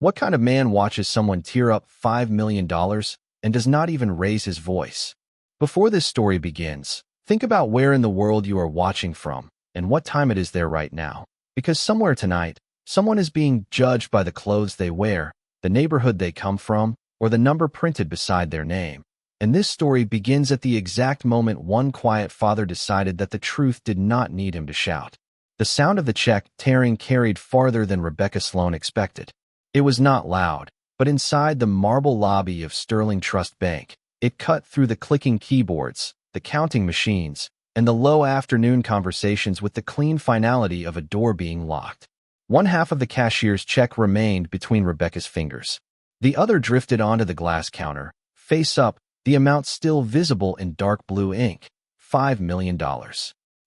What kind of man watches someone tear up $5 million and does not even raise his voice? Before this story begins, think about where in the world you are watching from and what time it is there right now. Because somewhere tonight, someone is being judged by the clothes they wear, the neighborhood they come from, or the number printed beside their name. And this story begins at the exact moment one quiet father decided that the truth did not need him to shout. The sound of the check tearing carried farther than Rebecca Sloan expected. It was not loud, but inside the marble lobby of Sterling Trust Bank, it cut through the clicking keyboards, the counting machines, and the low afternoon conversations with the clean finality of a door being locked. One half of the cashier's check remained between Rebecca's fingers. The other drifted onto the glass counter, face up, the amount still visible in dark blue ink, $5 million.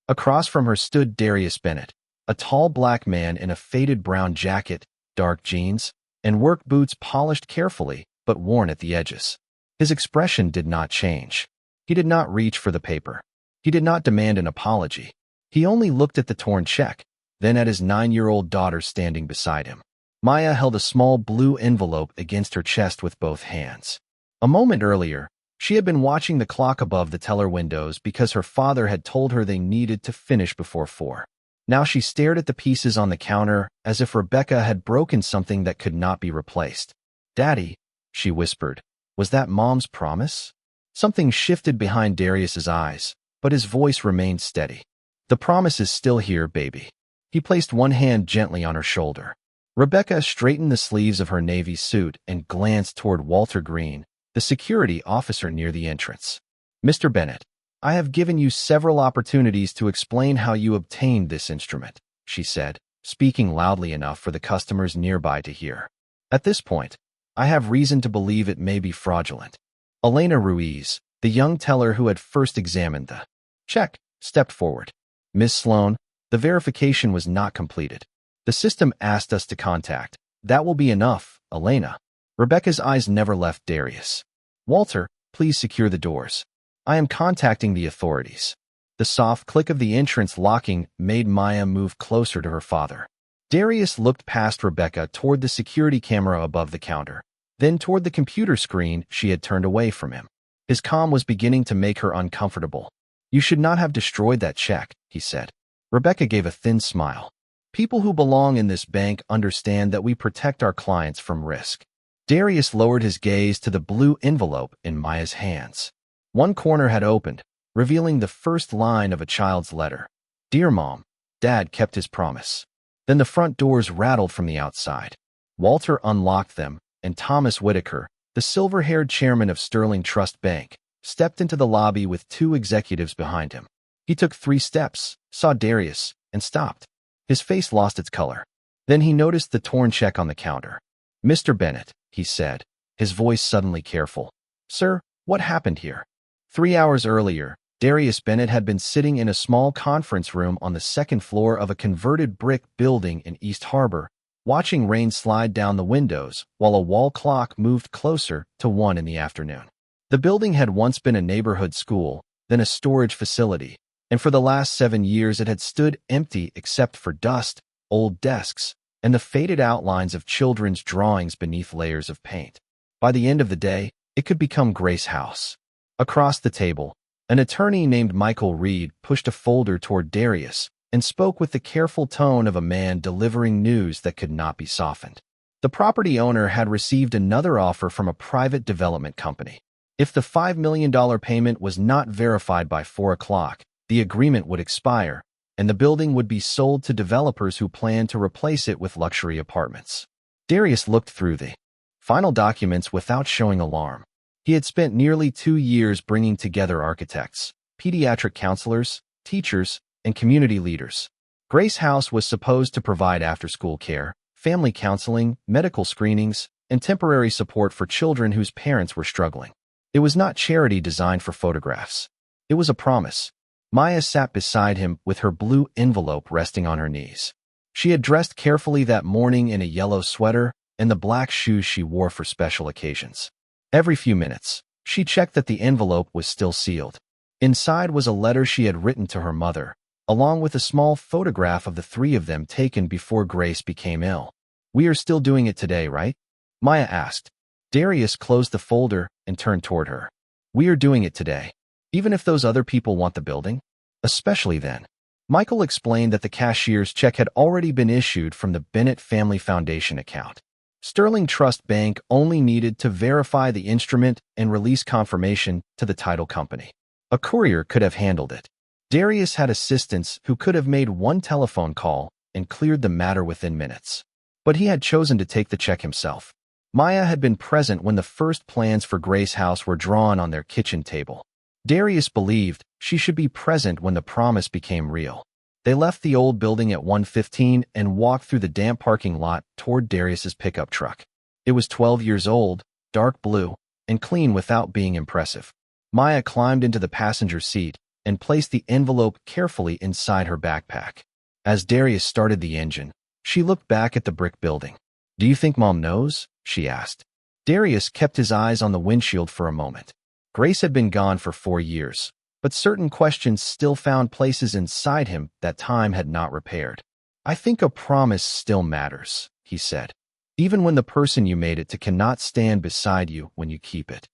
Across from her stood Darius Bennett, a tall black man in a faded brown jacket, dark jeans, and work boots polished carefully but worn at the edges. His expression did not change. He did not reach for the paper. He did not demand an apology. He only looked at the torn check, then at his 9-year-old daughter standing beside him. Maya held a small blue envelope against her chest with both hands. A moment earlier, she had been watching the clock above the teller windows because her father had told her they needed to finish before 4. Now she stared at the pieces on the counter as if Rebecca had broken something that could not be replaced. "Daddy," she whispered, "was that Mom's promise?" Something shifted behind Darius's eyes, but his voice remained steady. "The promise is still here, baby." He placed one hand gently on her shoulder. Rebecca straightened the sleeves of her navy suit and glanced toward Walter Green, the security officer near the entrance. "Mr. Bennett, I have given you several opportunities to explain how you obtained this instrument," she said, speaking loudly enough for the customers nearby to hear. "At this point, I have reason to believe it may be fraudulent." Elena Ruiz, the young teller who had first examined the check, stepped forward. "Miss Sloan, the verification was not completed. The system asked us to contact. That will be enough, Elena." Rebecca's eyes never left Darius. "Walter, please secure the doors. I am contacting the authorities." The soft click of the entrance locking made Maya move closer to her father. Darius looked past Rebecca toward the security camera above the counter, then toward the computer screen she had turned away from him. His calm was beginning to make her uncomfortable. "You should not have destroyed that check," he said. Rebecca gave a thin smile. "People who belong in this bank understand that we protect our clients from risk." Darius lowered his gaze to the blue envelope in Maya's hands. One corner had opened, revealing the first line of a child's letter. "Dear Mom, Dad kept his promise." Then the front doors rattled from the outside. Walter unlocked them, and Thomas Whitaker, the silver-haired chairman of Sterling Trust Bank, stepped into the lobby with 2 executives behind him. He took 3 steps, saw Darius, and stopped. His face lost its color. Then he noticed the torn check on the counter. "Mr. Bennett," he said, his voice suddenly careful. "Sir, what happened here?" 3 hours earlier, Darius Bennett had been sitting in a small conference room on the 2nd floor of a converted brick building in East Harbor, watching rain slide down the windows while a wall clock moved closer to 1 in the afternoon. The building had once been a neighborhood school, then a storage facility, and for the last 7 years it had stood empty except for dust, old desks, and the faded outlines of children's drawings beneath layers of paint. By the end of the day, it could become Grace House. Across the table, an attorney named Michael Reed pushed a folder toward Darius and spoke with the careful tone of a man delivering news that could not be softened. The property owner had received another offer from a private development company. If the $5 million payment was not verified by 4 o'clock, the agreement would expire, and the building would be sold to developers who planned to replace it with luxury apartments. Darius looked through the final documents without showing alarm. He had spent nearly 2 years bringing together architects, pediatric counselors, teachers, and community leaders. Grace House was supposed to provide after-school care, family counseling, medical screenings, and temporary support for children whose parents were struggling. It was not charity designed for photographs. It was a promise. Maya sat beside him with her blue envelope resting on her knees. She had dressed carefully that morning in a yellow sweater and the black shoes she wore for special occasions. Every few minutes, she checked that the envelope was still sealed. Inside was a letter she had written to her mother, along with a small photograph of the 3 of them taken before Grace became ill. "We are still doing it today, right?" Maya asked. Darius closed the folder and turned toward her. We are doing it today. Even if those other people want the building? Especially then. Michael explained that the cashier's check had already been issued from the Bennett Family Foundation account. Sterling Trust Bank only needed to verify the instrument and release confirmation to the title company. A courier could have handled it. Darius had assistants who could have made one telephone call and cleared the matter within minutes. But he had chosen to take the check himself. Maya had been present when the first plans for Grace's house were drawn on their kitchen table. Darius believed she should be present when the promise became real. They left the old building at 1:15 and walked through the damp parking lot toward Darius's pickup truck. It was 12 years old, dark blue, and clean without being impressive. Maya climbed into the passenger seat and placed the envelope carefully inside her backpack. As Darius started the engine, she looked back at the brick building. Do you think Mom knows? She asked. Darius kept his eyes on the windshield for a moment. Grace had been gone for 4 years, but certain questions still found places inside him that time had not repaired. I think a promise still matters, he said, even when the person you made it to cannot stand beside you when you keep it.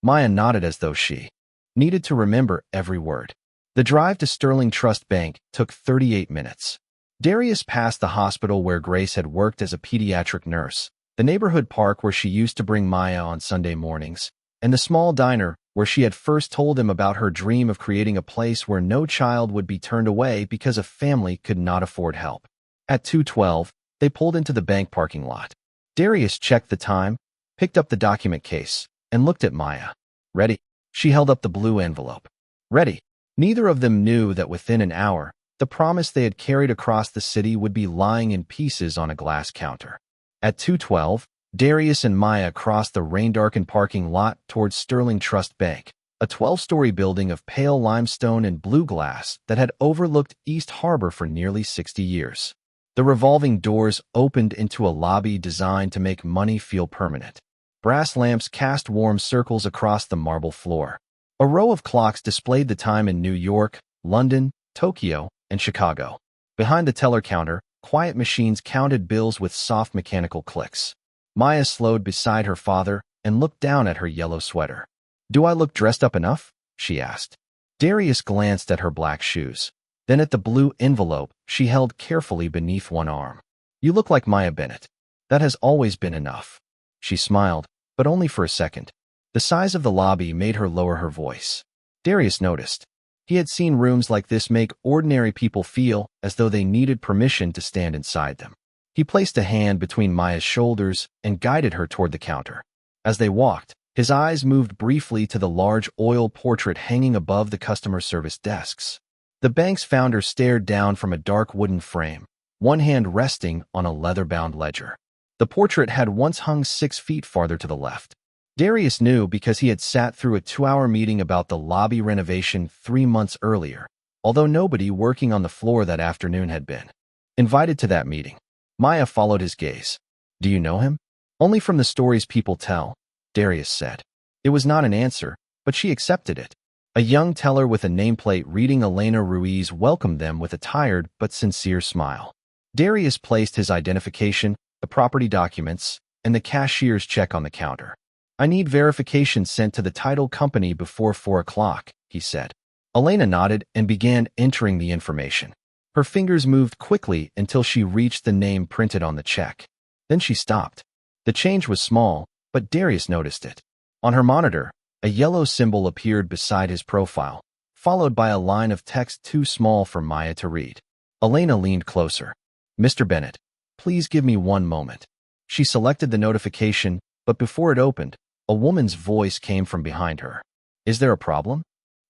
Maya nodded as though she needed to remember every word. The drive to Sterling Trust Bank took 38 minutes. Darius passed the hospital where Grace had worked as a pediatric nurse, the neighborhood park where she used to bring Maya on Sunday mornings, and the small diner where she had first told him about her dream of creating a place where no child would be turned away because a family could not afford help. At 2:12, they pulled into the bank parking lot. Darius checked the time, picked up the document case, and looked at Maya. Ready? She held up the blue envelope. Ready. Neither of them knew that within an hour, the promise they had carried across the city would be lying in pieces on a glass counter. At 2:12, Darius and Maya crossed the rain-darkened parking lot towards Sterling Trust Bank, a 12-story building of pale limestone and blue glass that had overlooked East Harbor for nearly 60 years. The revolving doors opened into a lobby designed to make money feel permanent. Brass lamps cast warm circles across the marble floor. A row of clocks displayed the time in New York, London, Tokyo, and Chicago. Behind the teller counter, quiet machines counted bills with soft mechanical clicks. Maya slowed beside her father and looked down at her yellow sweater. Do I look dressed up enough? She asked. Darius glanced at her black shoes, then at the blue envelope she held carefully beneath one arm. You look like Maya Bennett. That has always been enough. She smiled, but only for a second. The size of the lobby made her lower her voice. Darius noticed. He had seen rooms like this make ordinary people feel as though they needed permission to stand inside them. He placed a hand between Maya's shoulders and guided her toward the counter. As they walked, his eyes moved briefly to the large oil portrait hanging above the customer service desks. The bank's founder stared down from a dark wooden frame, one hand resting on a leather-bound ledger. The portrait had once hung 6 feet farther to the left. Darius knew because he had sat through a 2-hour meeting about the lobby renovation 3 months earlier, although nobody working on the floor that afternoon had been invited to that meeting. Maya followed his gaze. Do you know him? Only from the stories people tell, Darius said. It was not an answer, but she accepted it. A young teller with a nameplate reading Elena Ruiz welcomed them with a tired but sincere smile. Darius placed his identification, the property documents, and the cashier's check on the counter. I need verification sent to the title company before 4 o'clock, he said. Elena nodded and began entering the information. Her fingers moved quickly until she reached the name printed on the check. Then she stopped. The change was small, but Darius noticed it. On her monitor, a yellow symbol appeared beside his profile, followed by a line of text too small for Maya to read. Elena leaned closer. Mr. Bennett, please give me 1 moment. She selected the notification, but before it opened, a woman's voice came from behind her. Is there a problem?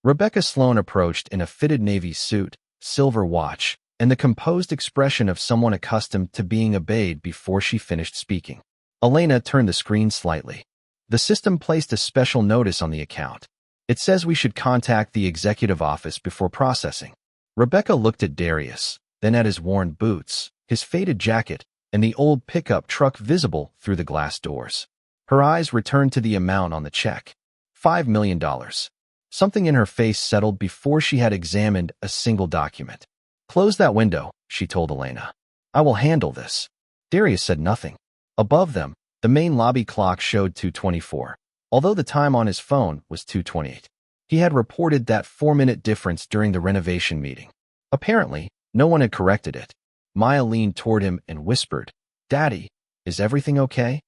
Rebecca Sloan approached in a fitted navy suit, silver watch, and the composed expression of someone accustomed to being obeyed before she finished speaking. Elena turned the screen slightly. The system placed a special notice on the account. It says we should contact the executive office before processing. Rebecca looked at Darius, then at his worn boots, his faded jacket, and the old pickup truck visible through the glass doors. Her eyes returned to the amount on the check. $5 million. Something in her face settled before she had examined a single document. Close that window, she told Elena. I will handle this. Darius said nothing. Above them, The main lobby clock showed 2:24, although the time on his phone was 2:28. He had reported that 4-minute difference during the renovation meeting. Apparently, no one had corrected it. Maya leaned toward him and whispered, "Daddy, is everything okay?"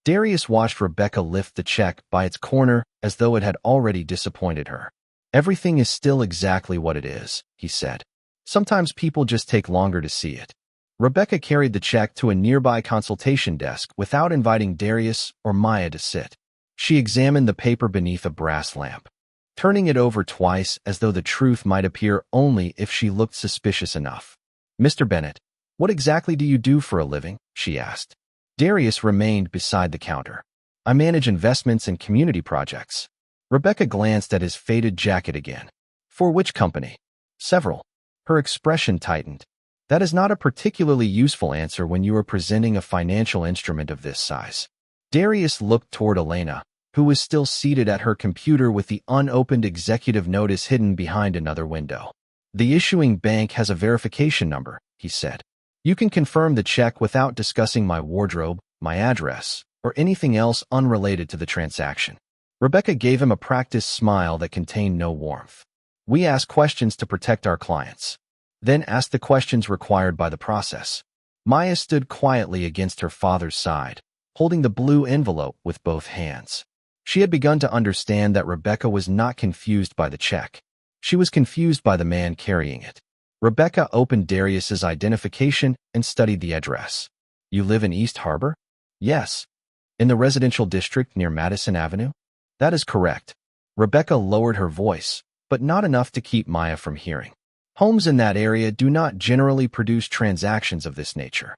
Darius watched Rebecca lift the check by its corner as though it had already disappointed her. "Everything is still exactly what it is," he said. "Sometimes people just take longer to see it." Rebecca carried the check to a nearby consultation desk without inviting Darius or Maya to sit. She examined the paper beneath a brass lamp, turning it over twice as though the truth might appear only if she looked suspicious enough. "Mr. Bennett, what exactly do you do for a living?" she asked. Darius remained beside the counter. "I manage investments and community projects." Rebecca glanced at his faded jacket again. "For which company?" "Several." Her expression tightened. "That is not a particularly useful answer when you are presenting a financial instrument of this size." Darius looked toward Elena, who was still seated at her computer with the unopened executive notice hidden behind another window. "The issuing bank has a verification number," he said. "You can confirm the check without discussing my wardrobe, my address, or anything else unrelated to the transaction." Rebecca gave him a practiced smile that contained no warmth. "We ask questions to protect our clients. Then ask the questions required by the process." Maya stood quietly against her father's side, holding the blue envelope with both hands. She had begun to understand that Rebecca was not confused by the check. She was confused by the man carrying it. Rebecca opened Darius's identification and studied the address. "You live in East Harbor?" "Yes." "In the residential district near Madison Avenue?" "That is correct." Rebecca lowered her voice, but not enough to keep Maya from hearing. "Homes in that area do not generally produce transactions of this nature."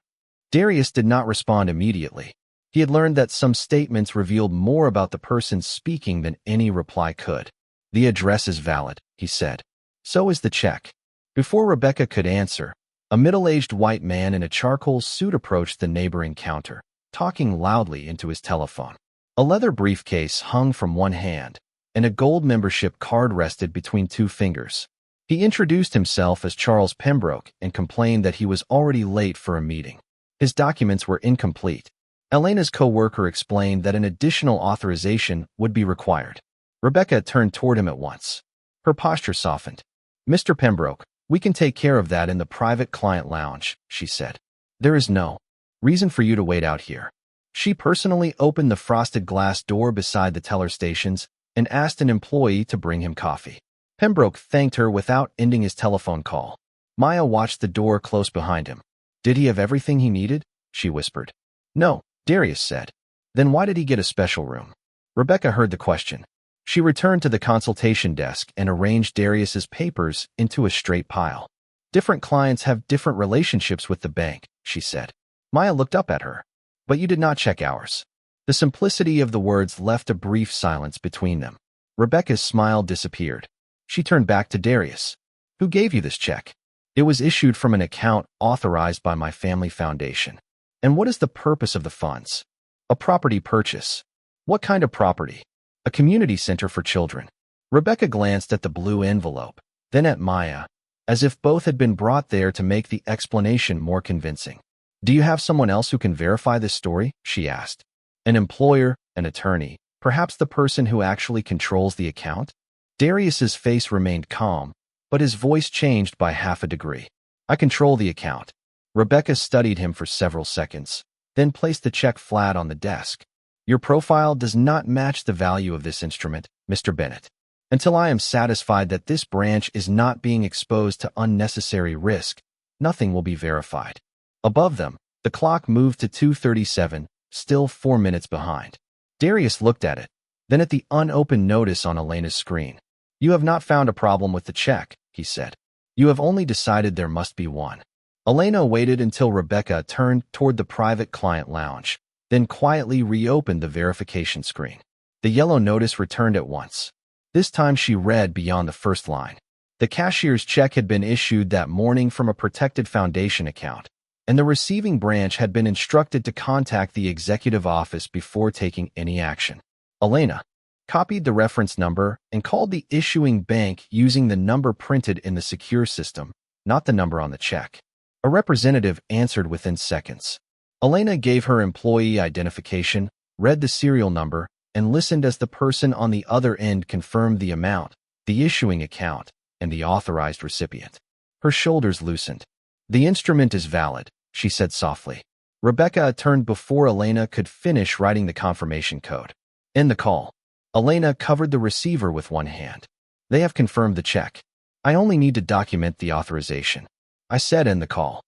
Darius did not respond immediately. He had learned that some statements revealed more about the person speaking than any reply could. "The address is valid," he said. "So is the check." Before Rebecca could answer, a middle-aged white man in a charcoal suit approached the neighboring counter, talking loudly into his telephone. A leather briefcase hung from one hand, and a gold membership card rested between two fingers. He introduced himself as Charles Pembroke and complained that he was already late for a meeting. His documents were incomplete. Elena's co-worker explained that an additional authorization would be required. Rebecca turned toward him at once. Her posture softened. "Mr. Pembroke, we can take care of that in the private client lounge," she said. "There is no reason for you to wait out here." She personally opened the frosted glass door beside the teller stations and asked an employee to bring him coffee. Pembroke thanked her without ending his telephone call. Maya watched the door close behind him. "Did he have everything he needed?" she whispered. "No," Darius said. "Then why did he get a special room?" Rebecca heard the question. She returned to the consultation desk and arranged Darius's papers into a straight pile. "Different clients have different relationships with the bank," she said. Maya looked up at her. "But you did not check ours." The simplicity of the words left a brief silence between them. Rebecca's smile disappeared. She turned back to Darius. "Who gave you this check?" "It was issued from an account authorized by my family foundation." "And what is the purpose of the funds?" "A property purchase." "What kind of property?" "A community center for children." Rebecca glanced at the blue envelope, then at Maya, as if both had been brought there to make the explanation more convincing. "Do you have someone else who can verify this story?" she asked. "An employer, an attorney, perhaps the person who actually controls the account?" Darius's face remained calm, but his voice changed by half a degree. "I control the account." Rebecca studied him for several seconds, then placed the check flat on the desk. "Your profile does not match the value of this instrument, Mr. Bennett. Until I am satisfied that this branch is not being exposed to unnecessary risk, nothing will be verified." Above them, the clock moved to 2:37, still 4 minutes behind. Darius looked at it, then at the unopened notice on Elena's screen. "You have not found a problem with the check," he said. "You have only decided there must be one." Elena waited until Rebecca turned toward the private client lounge, then quietly reopened the verification screen. The yellow notice returned at once. This time she read beyond the first line. The cashier's check had been issued that morning from a protected foundation account, and the receiving branch had been instructed to contact the executive office before taking any action. Elena copied the reference number and called the issuing bank using the number printed in the secure system, not the number on the check. A representative answered within seconds. Elena gave her employee identification, read the serial number, and listened as the person on the other end confirmed the amount, the issuing account, and the authorized recipient. Her shoulders loosened. "The instrument is valid," she said softly. Rebecca turned before Elena could finish writing the confirmation code. End the call. Elena covered the receiver with one hand. "They have confirmed the check. I only need to document the authorization." I said end the call.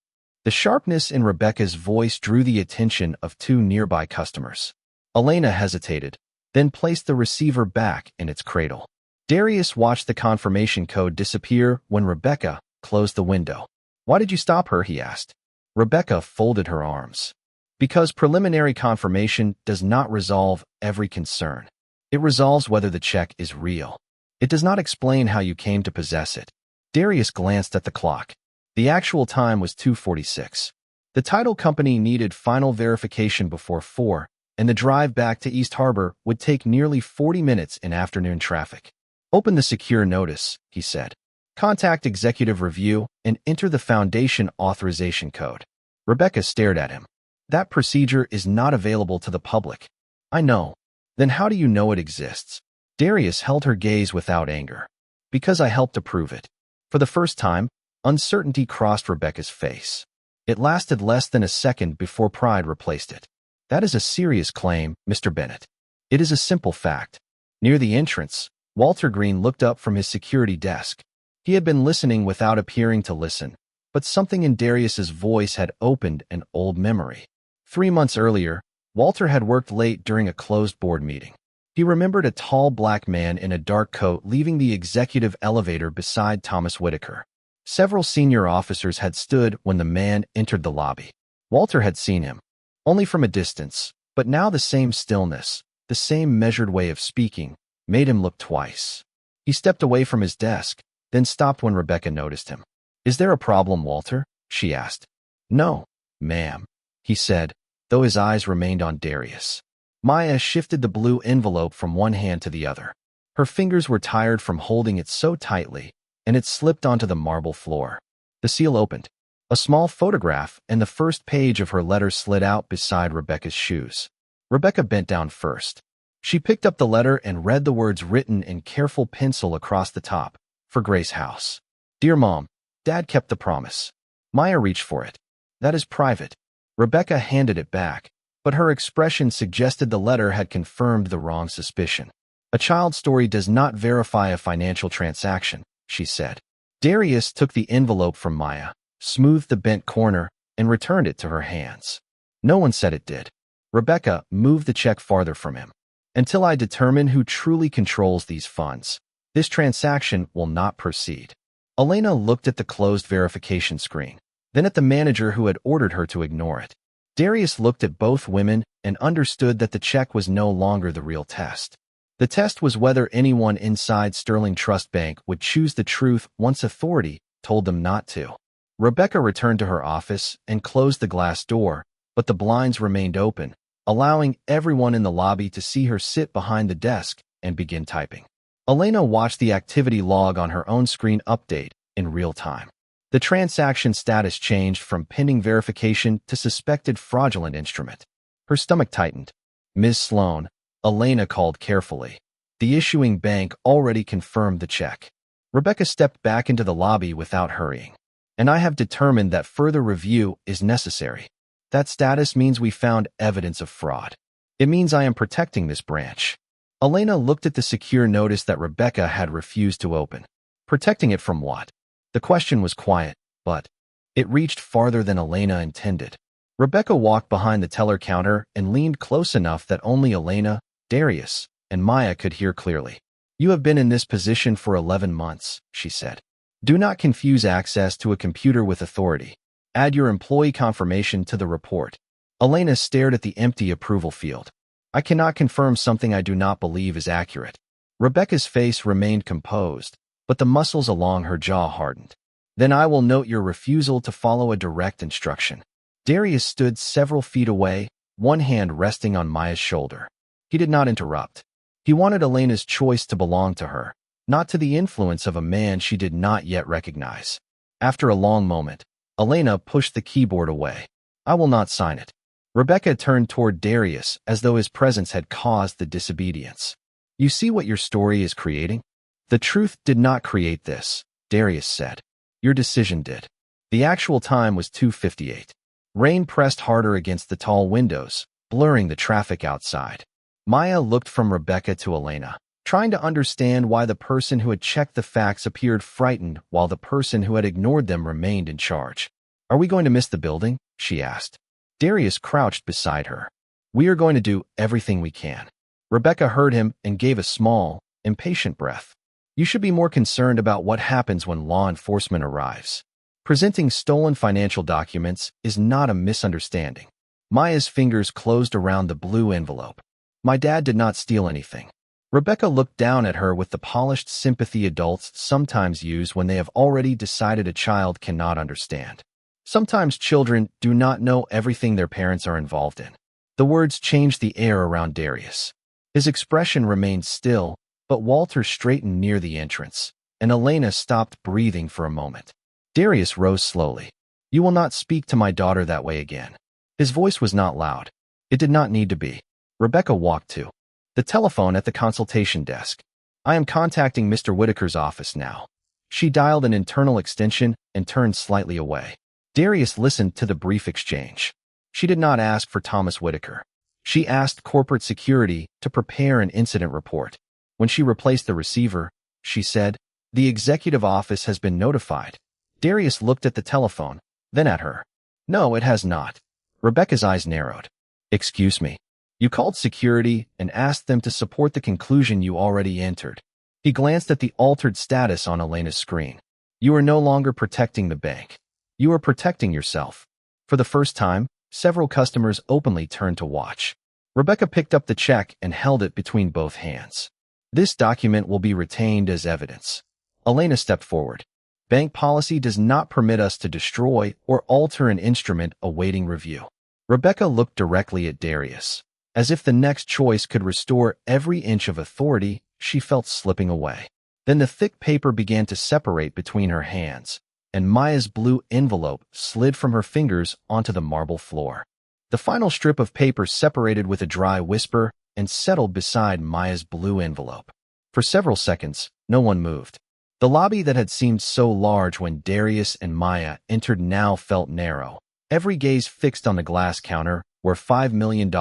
The sharpness in Rebecca's voice drew the attention of two nearby customers. Elena hesitated, then placed the receiver back in its cradle. Darius watched the confirmation code disappear when Rebecca closed the window. "Why did you stop her?" he asked. Rebecca folded her arms. "Because preliminary confirmation does not resolve every concern. It resolves whether the check is real. It does not explain how you came to possess it." Darius glanced at the clock. The actual time was 2:46. The title company needed final verification before 4, and the drive back to East Harbor would take nearly 40 minutes in afternoon traffic. "Open the secure notice," he said. "Contact executive review and enter the foundation authorization code." Rebecca stared at him. "That procedure is not available to the public." "I know. Then how do you know it exists?" Darius held her gaze without anger. "Because I helped approve it." For the first time, uncertainty crossed Rebecca's face. It lasted less than a second before pride replaced it. "That is a serious claim, Mr. Bennett." "It is a simple fact." Near the entrance, Walter Green looked up from his security desk. He had been listening without appearing to listen, but something in Darius's voice had opened an old memory. 3 months earlier, Walter had worked late during a closed board meeting. He remembered a tall black man in a dark coat leaving the executive elevator beside Thomas Whitaker. Several senior officers had stood when the man entered the lobby. Walter had seen him, only from a distance, but now the same stillness, the same measured way of speaking, made him look twice. He stepped away from his desk, then stopped when Rebecca noticed him. "Is there a problem, Walter?" she asked. "No, ma'am," he said, though his eyes remained on Darius. Maya shifted the blue envelope from one hand to the other. Her fingers were tired from holding it so tightly, and it slipped onto the marble floor. The seal opened. A small photograph and the first page of her letter slid out beside Rebecca's shoes. Rebecca bent down first. She picked up the letter and read the words written in careful pencil across the top, for Grace House. "Dear Mom, Dad kept the promise." Maya reached for it. "That is private." Rebecca handed it back, but her expression suggested the letter had confirmed the wrong suspicion. "A child's story does not verify a financial transaction," she said. Darius took the envelope from Maya, smoothed the bent corner, and returned it to her hands. "No one said it did." Rebecca moved the check farther from him. "Until I determine who truly controls these funds, this transaction will not proceed." Elena looked at the closed verification screen, then at the manager who had ordered her to ignore it. Darius looked at both women and understood that the check was no longer the real test. The test was whether anyone inside Sterling Trust Bank would choose the truth once authority told them not to. Rebecca returned to her office and closed the glass door, but the blinds remained open, allowing everyone in the lobby to see her sit behind the desk and begin typing. Elena watched the activity log on her own screen update in real time. The transaction status changed from pending verification to suspected fraudulent instrument. Her stomach tightened. "Ms. Sloan," Elena called carefully. "The issuing bank already confirmed the check." Rebecca stepped back into the lobby without hurrying. "And I have determined that further review is necessary. That status means we found evidence of fraud. It means I am protecting this branch." Elena looked at the secure notice that Rebecca had refused to open. Protecting it from what? The question was quiet, but it reached farther than Elena intended. Rebecca walked behind the teller counter and leaned close enough that only Elena, Darius, and Maya could hear clearly. "You have been in this position for 11 months, she said. "Do not confuse access to a computer with authority. Add your employee confirmation to the report." Elena stared at the empty approval field. "I cannot confirm something I do not believe is accurate." Rebecca's face remained composed, but the muscles along her jaw hardened. "Then I will note your refusal to follow a direct instruction." Darius stood several feet away, one hand resting on Maya's shoulder. He did not interrupt. He wanted Elena's choice to belong to her, not to the influence of a man she did not yet recognize. After a long moment, Elena pushed the keyboard away. "I will not sign it." Rebecca turned toward Darius as though his presence had caused the disobedience. You see what your story is creating? The truth did not create this, Darius said. Your decision did. The actual time was 2:58. Rain pressed harder against the tall windows, blurring the traffic outside. Maya looked from Rebecca to Elena, trying to understand why the person who had checked the facts appeared frightened while the person who had ignored them remained in charge. Are we going to miss the building? She asked. Darius crouched beside her. We are going to do everything we can. Rebecca heard him and gave a small, impatient breath. You should be more concerned about what happens when law enforcement arrives. Presenting stolen financial documents is not a misunderstanding. Maya's fingers closed around the blue envelope. My dad did not steal anything. Rebecca looked down at her with the polished sympathy adults sometimes use when they have already decided a child cannot understand. Sometimes children do not know everything their parents are involved in. The words changed the air around Darius. His expression remained still, but Walter straightened near the entrance, and Elena stopped breathing for a moment. Darius rose slowly. You will not speak to my daughter that way again. His voice was not loud. It did not need to be. Rebecca walked to the telephone at the consultation desk. I am contacting Mr. Whitaker's office now. She dialed an internal extension and turned slightly away. Darius listened to the brief exchange. She did not ask for Thomas Whitaker. She asked corporate security to prepare an incident report. When she replaced the receiver, she said, the executive office has been notified. Darius looked at the telephone, then at her. No, it has not. Rebecca's eyes narrowed. Excuse me. You called security and asked them to support the conclusion you already entered. He glanced at the altered status on Elena's screen. You are no longer protecting the bank. You are protecting yourself. For the first time, several customers openly turned to watch. Rebecca picked up the check and held it between both hands. This document will be retained as evidence. Elena stepped forward. Bank policy does not permit us to destroy or alter an instrument awaiting review. Rebecca looked directly at Darius. As if the next choice could restore every inch of authority, she felt slipping away. Then the thick paper began to separate between her hands, and Maya's blue envelope slid from her fingers onto the marble floor. The final strip of paper separated with a dry whisper and settled beside Maya's blue envelope. For several seconds, no one moved. The lobby that had seemed so large when Darius and Maya entered now felt narrow, every gaze fixed on the glass counter where $5 million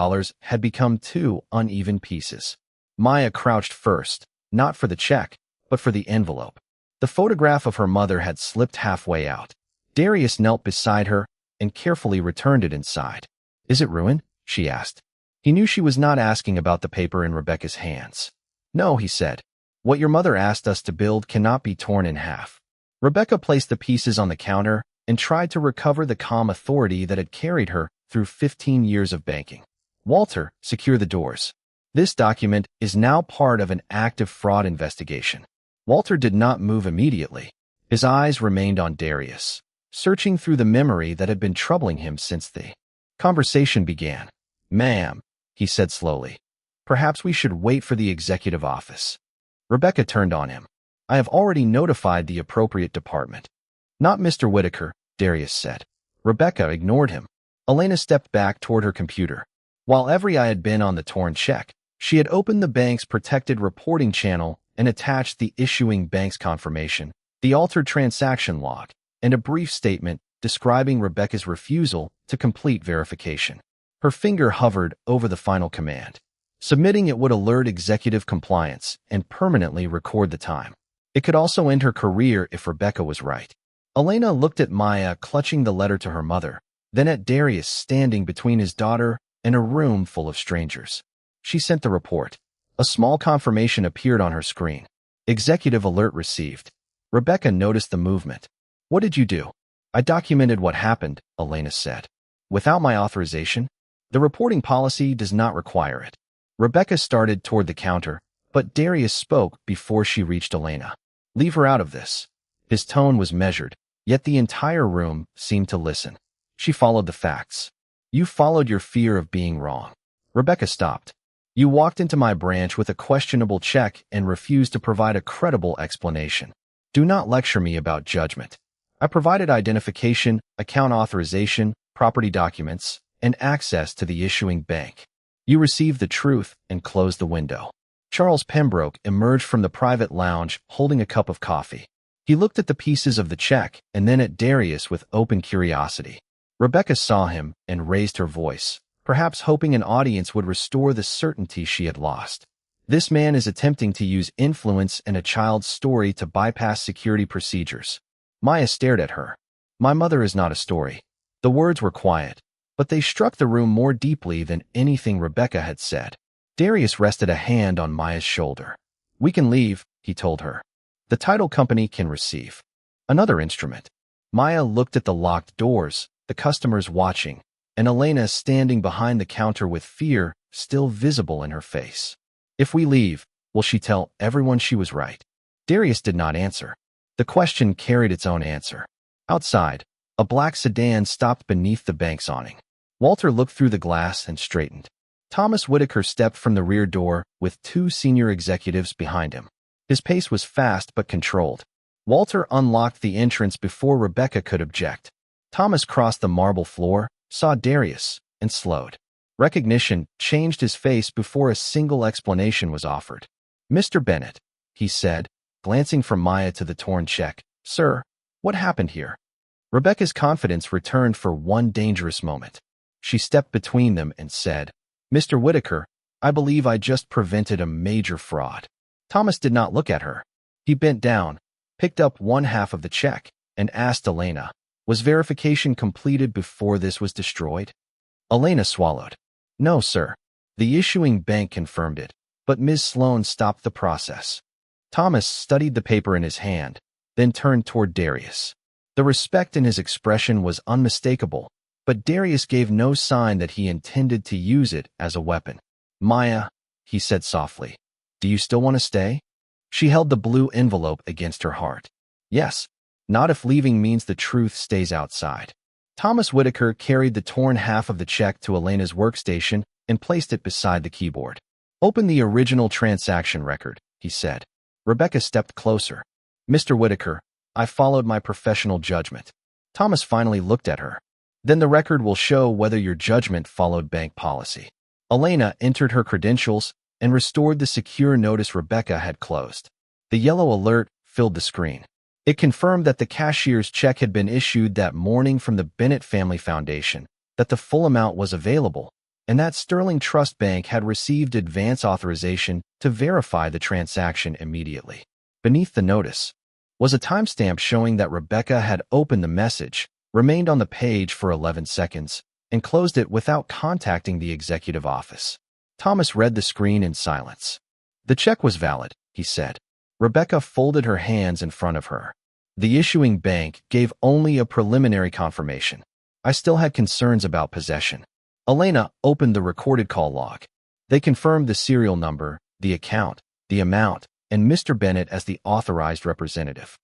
had become two uneven pieces. Maya crouched first, not for the check, but for the envelope. The photograph of her mother had slipped halfway out. Darius knelt beside her and carefully returned it inside. Is it ruined? She asked. He knew she was not asking about the paper in Rebecca's hands. No, he said. What your mother asked us to build cannot be torn in half. Rebecca placed the pieces on the counter and tried to recover the calm authority that had carried her through 15 years of banking. Walter, secure the doors. This document is now part of an active fraud investigation. Walter did not move immediately. His eyes remained on Darius, searching through the memory that had been troubling him since the conversation began. Ma'am, he said slowly, perhaps we should wait for the executive office. Rebecca turned on him. I have already notified the appropriate department. Not Mr. Whitaker, Darius said. Rebecca ignored him. Elena stepped back toward her computer. While every eye had been on the torn check, she had opened the bank's protected reporting channel and attached the issuing bank's confirmation, the altered transaction log, and a brief statement describing Rebecca's refusal to complete verification. Her finger hovered over the final command. Submitting it would alert executive compliance and permanently record the time. It could also end her career if Rebecca was right. Elena looked at Maya clutching the letter to her mother, then at Darius standing between his daughter and a room full of strangers. She sent the report. A small confirmation appeared on her screen. Executive alert received. Rebecca noticed the movement. What did you do? I documented what happened, Elena said. Without my authorization? The reporting policy does not require it. Rebecca started toward the counter, but Darius spoke before she reached Elena. Leave her out of this. His tone was measured, yet the entire room seemed to listen. She followed the facts. You followed your fear of being wrong. Rebecca stopped. You walked into my branch with a questionable check and refused to provide a credible explanation. Do not lecture me about judgment. I provided identification, account authorization, property documents, and access to the issuing bank. You received the truth and closed the window. Charles Pembroke emerged from the private lounge holding a cup of coffee. He looked at the pieces of the check and then at Darius with open curiosity. Rebecca saw him and raised her voice, perhaps hoping an audience would restore the certainty she had lost. This man is attempting to use influence and a child's story to bypass security procedures. Maya stared at her. My mother is not a story. The words were quiet, but they struck the room more deeply than anything Rebecca had said. Darius rested a hand on Maya's shoulder. We can leave, he told her. The title company can receive another instrument. Maya looked at the locked doors, the customers watching, and Elena standing behind the counter with fear still visible in her face. If we leave, will she tell everyone she was right? Darius did not answer. The question carried its own answer. Outside, a black sedan stopped beneath the bank's awning. Walter looked through the glass and straightened. Thomas Whitaker stepped from the rear door with two senior executives behind him. His pace was fast but controlled. Walter unlocked the entrance before Rebecca could object. Thomas crossed the marble floor, saw Darius, and slowed. Recognition changed his face before a single explanation was offered. Mr. Bennett, he said, glancing from Maya to the torn check. Sir, what happened here? Rebecca's confidence returned for one dangerous moment. She stepped between them and said, Mr. Whitaker, I believe I just prevented a major fraud. Thomas did not look at her. He bent down, picked up one half of the check, and asked Elena, was verification completed before this was destroyed? Elena swallowed. No, sir. The issuing bank confirmed it, but Ms. Sloan stopped the process. Thomas studied the paper in his hand, then turned toward Darius. The respect in his expression was unmistakable, but Darius gave no sign that he intended to use it as a weapon. Maya, he said softly, do you still want to stay? She held the blue envelope against her heart. Yes, not if leaving means the truth stays outside. Thomas Whitaker carried the torn half of the check to Elena's workstation and placed it beside the keyboard. Open the original transaction record, he said. Rebecca stepped closer. Mr. Whitaker, I followed my professional judgment. Thomas finally looked at her. Then the record will show whether your judgment followed bank policy. Elena entered her credentials and restored the secure notice Rebecca had closed. The yellow alert filled the screen. It confirmed that the cashier's check had been issued that morning from the Bennett Family Foundation, that the full amount was available, and that Sterling Trust Bank had received advance authorization to verify the transaction immediately. Beneath the notice was a timestamp showing that Rebecca had opened the message, remained on the page for 11 seconds, and closed it without contacting the executive office. Thomas read the screen in silence. The check was valid, he said. Rebecca folded her hands in front of her. The issuing bank gave only a preliminary confirmation. I still had concerns about possession. Elena opened the recorded call log. They confirmed the serial number, the account, the amount, and Mr. Bennett as the authorized representative.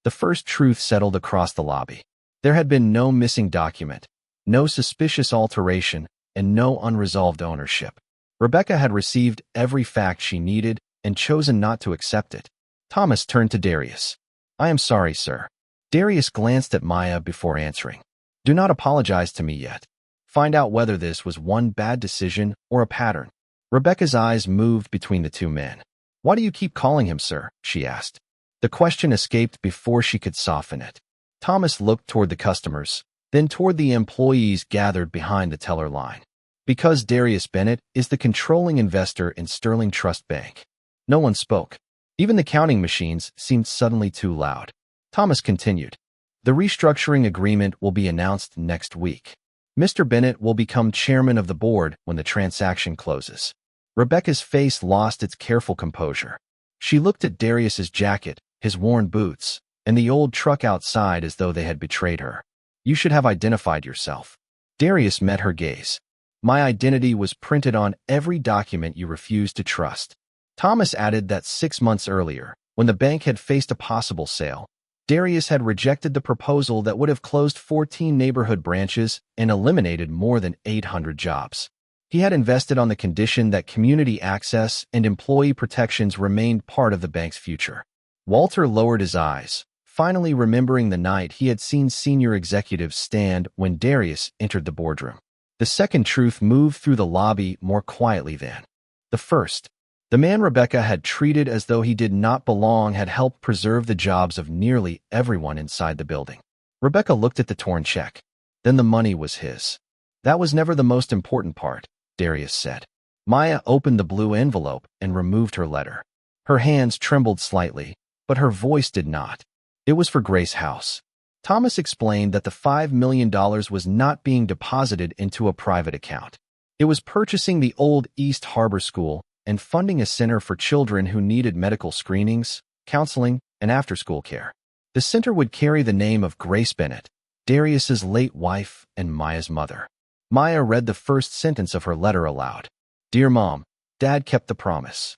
The first truth settled across the lobby. There had been no missing document, no suspicious alteration, and no unresolved ownership. Rebecca had received every fact she needed and chosen not to accept it. Thomas turned to Darius. I am sorry, sir. Darius glanced at Maya before answering. Do not apologize to me yet. Find out whether this was one bad decision or a pattern. Rebecca's eyes moved between the two men. Why do you keep calling him sir? She asked. The question escaped before she could soften it. Thomas looked toward the customers, then toward the employees gathered behind the teller line. Because Darius Bennett is the controlling investor in Sterling Trust Bank. No one spoke. Even the counting machines seemed suddenly too loud. Thomas continued. The restructuring agreement will be announced next week. Mr. Bennett will become chairman of the board when the transaction closes. Rebecca's face lost its careful composure. She looked at Darius's jacket, his worn boots, and the old truck outside as though they had betrayed her. You should have identified yourself. Darius met her gaze. My identity was printed on every document you refused to trust. Thomas added that 6 months earlier, when the bank had faced a possible sale, Darius had rejected the proposal that would have closed 14 neighborhood branches and eliminated more than 800 jobs. He had invested on the condition that community access and employee protections remained part of the bank's future. Walter lowered his eyes, finally remembering the night he had seen senior executives stand when Darius entered the boardroom. The second truth moved through the lobby more quietly than the first. The man Rebecca had treated as though he did not belong had helped preserve the jobs of nearly everyone inside the building. Rebecca looked at the torn check. Then the money was his. That was never the most important part, Darius said. Maya opened the blue envelope and removed her letter. Her hands trembled slightly, but her voice did not. It was for Grace House. Thomas explained that the $5 million was not being deposited into a private account. It was purchasing the old East Harbor School and funding a center for children who needed medical screenings, counseling, and after-school care. The center would carry the name of Grace Bennett, Darius's late wife and Maya's mother. Maya read the first sentence of her letter aloud. "Dear Mom, Dad kept the promise."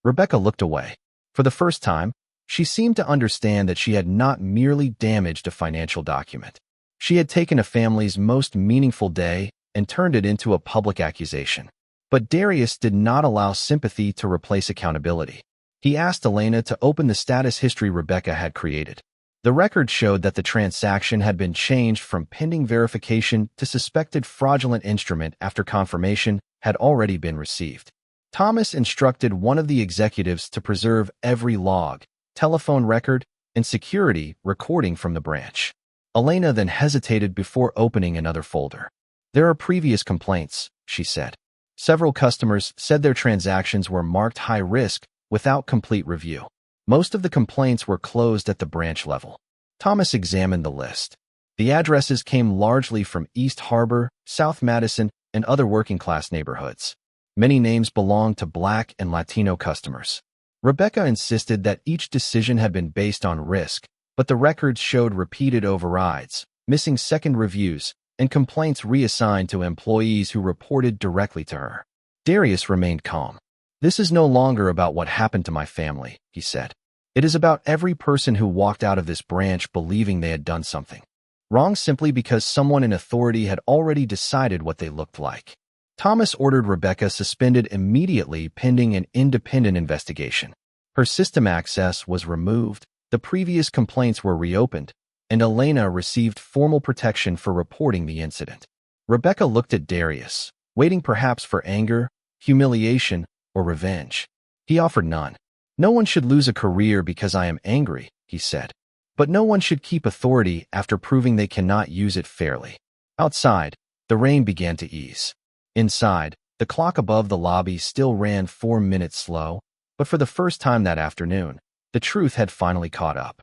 Rebecca looked away. For the first time, she seemed to understand that she had not merely damaged a financial document. She had taken a family's most meaningful day and turned it into a public accusation. But Darius did not allow sympathy to replace accountability. He asked Elena to open the status history Rebecca had created. The record showed that the transaction had been changed from pending verification to suspected fraudulent instrument after confirmation had already been received. Thomas instructed one of the executives to preserve every log, telephone record, and security recording from the branch. Elena then hesitated before opening another folder. "There are previous complaints," she said. Several customers said their transactions were marked high risk without complete review. Most of the complaints were closed at the branch level. Thomas examined the list. The addresses came largely from East Harbor, South Madison, and other working-class neighborhoods. Many names belonged to Black and Latino customers. Rebecca insisted that each decision had been based on risk, but the records showed repeated overrides, missing second reviews, and complaints reassigned to employees who reported directly to her. Darius remained calm. "This is no longer about what happened to my family," he said. "It is about every person who walked out of this branch believing they had done something wrong simply because someone in authority had already decided what they looked like." Thomas ordered Rebecca suspended immediately pending an independent investigation. Her system access was removed, the previous complaints were reopened, and Elena received formal protection for reporting the incident. Rebecca looked at Darius, waiting perhaps for anger, humiliation, or revenge. He offered none. "No one should lose a career because I am angry," he said. "But no one should keep authority after proving they cannot use it fairly." Outside, the rain began to ease. Inside, the clock above the lobby still ran 4 minutes slow, but for the first time that afternoon, the truth had finally caught up.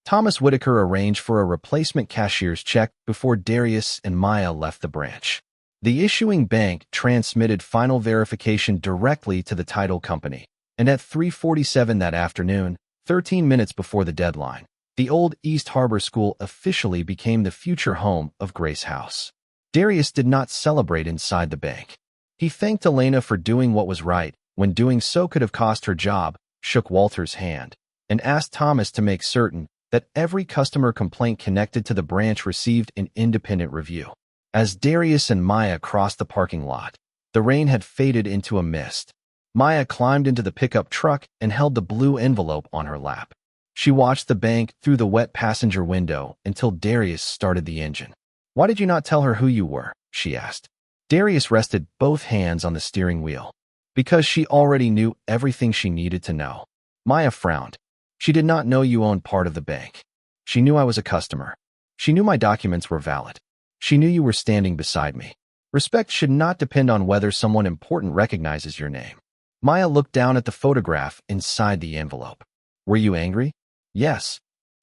Thomas Whitaker arranged for a replacement cashier's check before Darius and Maya left the branch. The issuing bank transmitted final verification directly to the title company, and at 3:47 that afternoon, 13 minutes before the deadline, the old East Harbor School officially became the future home of Grace House. Darius did not celebrate inside the bank. He thanked Elena for doing what was right, when doing so could have cost her job, shook Walter's hand, and asked Thomas to make certain that every customer complaint connected to the branch received an independent review. As Darius and Maya crossed the parking lot, the rain had faded into a mist. Maya climbed into the pickup truck and held the blue envelope on her lap. She watched the bank through the wet passenger window until Darius started the engine. "Why did you not tell her who you were?" she asked. Darius rested both hands on the steering wheel. "Because she already knew everything she needed to know." Maya frowned. "She did not know you owned part of the bank. She knew I was a customer. She knew my documents were valid. She knew you were standing beside me. Respect should not depend on whether someone important recognizes your name." Maya looked down at the photograph inside the envelope. "Were you angry?" "Yes."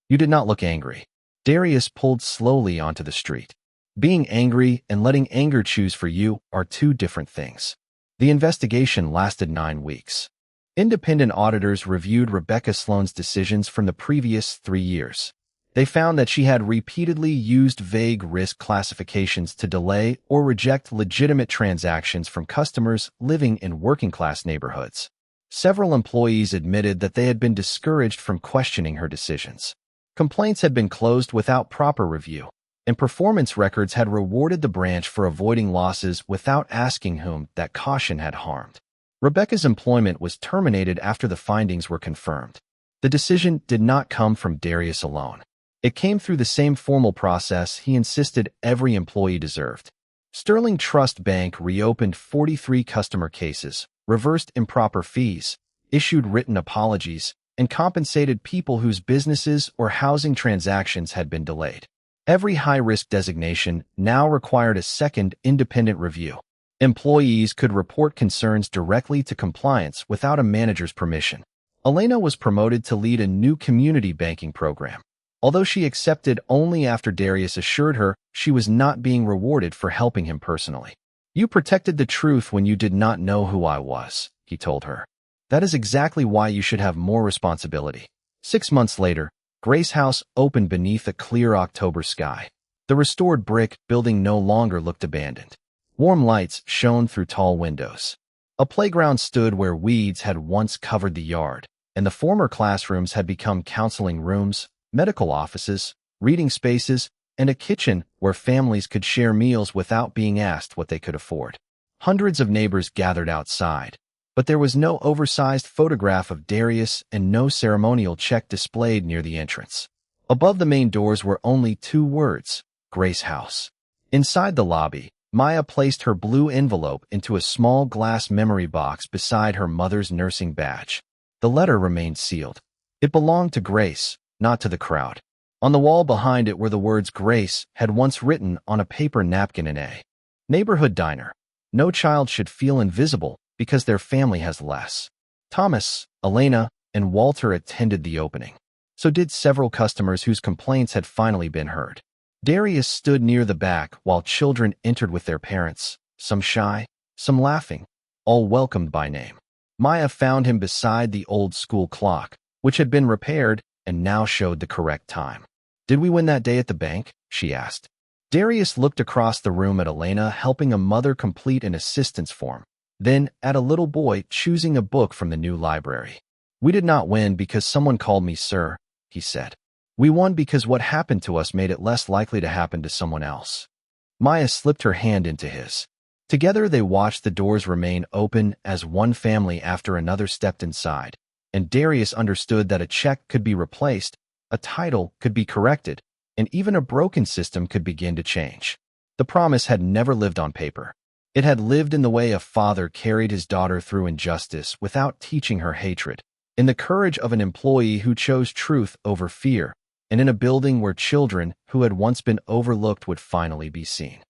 "You did not look angry." Darius pulled slowly onto the street. "Being angry and letting anger choose for you are two different things." The investigation lasted 9 weeks. Independent auditors reviewed Rebecca Sloan's decisions from the previous 3 years. They found that she had repeatedly used vague risk classifications to delay or reject legitimate transactions from customers living in working-class neighborhoods. Several employees admitted that they had been discouraged from questioning her decisions. Complaints had been closed without proper review, and performance records had rewarded the branch for avoiding losses without asking whom that caution had harmed. Rebecca's employment was terminated after the findings were confirmed. The decision did not come from Darius alone. It came through the same formal process he insisted every employee deserved: Sterling Trust Bank reopened 43 customer cases, reversed improper fees, issued written apologies, and compensated people whose businesses or housing transactions had been delayed. Every high-risk designation now required a second independent review. Employees could report concerns directly to compliance without a manager's permission. Elena was promoted to lead a new community banking program. Although she accepted only after Darius assured her she was not being rewarded for helping him personally. "You protected the truth when you did not know who I was," he told her. "That is exactly why you should have more responsibility." 6 months later, Grace House opened beneath a clear October sky. The restored brick building no longer looked abandoned. Warm lights shone through tall windows. A playground stood where weeds had once covered the yard, and the former classrooms had become counseling rooms, medical offices, reading spaces, and a kitchen where families could share meals without being asked what they could afford. Hundreds of neighbors gathered outside, but there was no oversized photograph of Darius and no ceremonial check displayed near the entrance. Above the main doors were only 2 words, Grace House. Inside the lobby, Maya placed her blue envelope into a small glass memory box beside her mother's nursing badge. The letter remained sealed. It belonged to Grace, not to the crowd. On the wall behind it were the words Grace had once written on a paper napkin in a neighborhood diner. "No child should feel invisible because their family has less." Thomas, Elena, and Walter attended the opening. So did several customers whose complaints had finally been heard. Darius stood near the back while children entered with their parents, some shy, some laughing, all welcomed by name. Maya found him beside the old school clock, which had been repaired and now showed the correct time. "Did we win that day at the bank?" she asked. Darius looked across the room at Elena helping a mother complete an assistance form, then at a little boy choosing a book from the new library. "We did not win because someone called me sir," he said. "We won because what happened to us made it less likely to happen to someone else." Maya slipped her hand into his. Together they watched the doors remain open as one family after another stepped inside, and Darius understood that a check could be replaced, a title could be corrected, and even a broken system could begin to change. The promise had never lived on paper. It had lived in the way a father carried his daughter through injustice without teaching her hatred, in the courage of an employee who chose truth over fear, and in a building where children who had once been overlooked would finally be seen.